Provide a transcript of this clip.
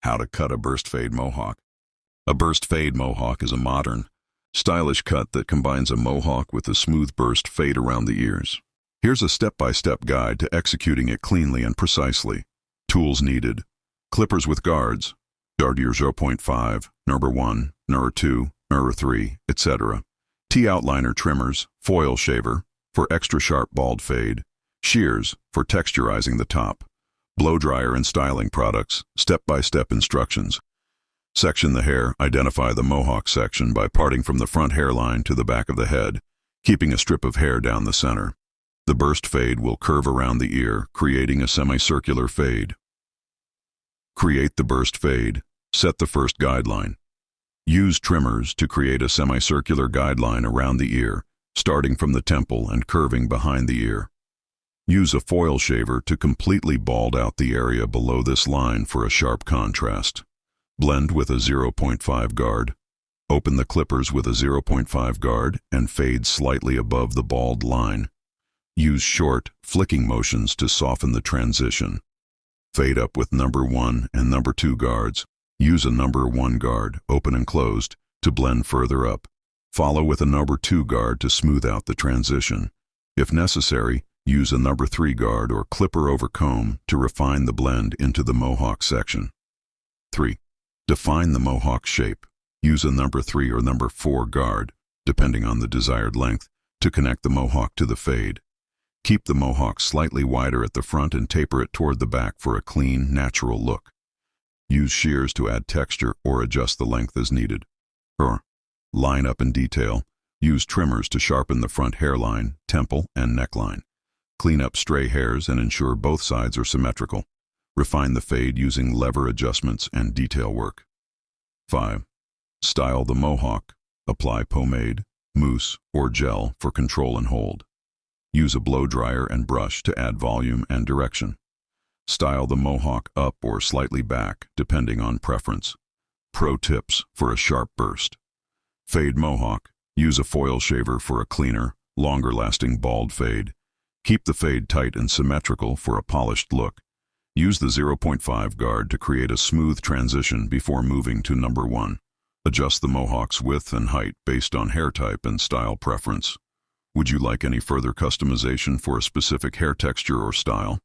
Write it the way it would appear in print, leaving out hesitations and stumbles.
How to cut a burst fade mohawk. A burst fade mohawk is a modern, stylish cut that combines a mohawk with a smooth burst fade around the ears. Here's a step-by-step guide to executing it cleanly and precisely. Tools needed: clippers with guards, Dardier 0.5, number 1, number 2, number 3, etc. T-outliner trimmers, foil shaver, for extra sharp bald fade, shears, for texturizing the top, blow dryer and styling products, step-by-step instructions. Section the hair. Identify the mohawk section by parting from the front hairline to the back of the head, keeping a strip of hair down the center. The burst fade will curve around the ear, creating a semicircular fade. Create the burst fade. Set the first guideline. Use trimmers to create a semicircular guideline around the ear, starting from the temple and curving behind the ear. Use a foil shaver to completely bald out the area below this line for a sharp contrast. Blend with a 0.5 guard. Open the clippers with a 0.5 guard and fade slightly above the bald line. Use short, flicking motions to soften the transition. Fade up with number 1 and number 2 guards. Use a number 1 guard, open and closed, to blend further up. Follow with a number 2 guard to smooth out the transition. If necessary, use a number 3 guard or clipper over comb to refine the blend into the mohawk section. 3. Define the mohawk shape. Use a number 3 or number 4 guard, depending on the desired length, to connect the mohawk to the fade. Keep the mohawk slightly wider at the front and taper it toward the back for a clean, natural look. Use shears to add texture or adjust the length as needed. Or line up in detail. Use trimmers to sharpen the front hairline, temple, and neckline. Clean up stray hairs and ensure both sides are symmetrical. Refine the fade using lever adjustments and detail work. 5. Style the mohawk. Apply pomade, mousse, or gel for control and hold. Use a blow dryer and brush to add volume and direction. Style the mohawk up or slightly back, depending on preference. Pro tips for a sharp burst. Fade mohawk. Use a foil shaver for a cleaner, longer-lasting bald fade. Keep the fade tight and symmetrical for a polished look. Use the 0.5 guard to create a smooth transition before moving to number 1. Adjust the mohawk's width and height based on hair type and style preference. Would you like any further customization for a specific hair texture or style?